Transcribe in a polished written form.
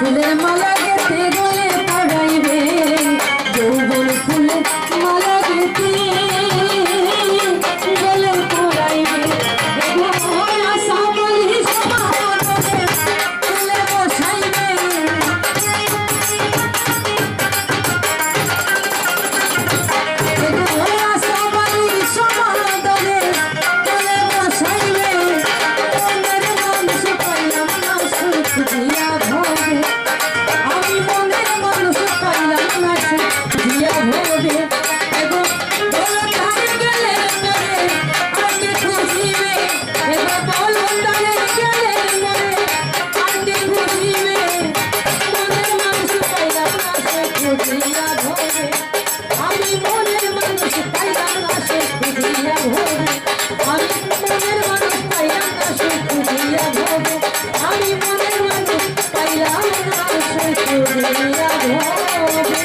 ফুলের মালা গেঁথে গলে পড়াইবে যৌবন ফুলের মালা গেঁথে গলে পড়াইবে আশা বলি সমাদরে ফুলে বসাইবে আশা বলি সমাদরে ফুলে বসাইবে মনের মানুষ পাইলাম না সুখ দিয়া ভোগে আমি মনের মানুষ পাইলাম না সুখ দিয়া ভোগে আমি মনের মানুষ পাইলাম না সুখ দিয়া ভোগে আমি মনের মানুষ পাইলাম না সুখ দিয়া ভোগে আমি মনের মানুষ পাইলাম না সুখ দিয়া ভোগে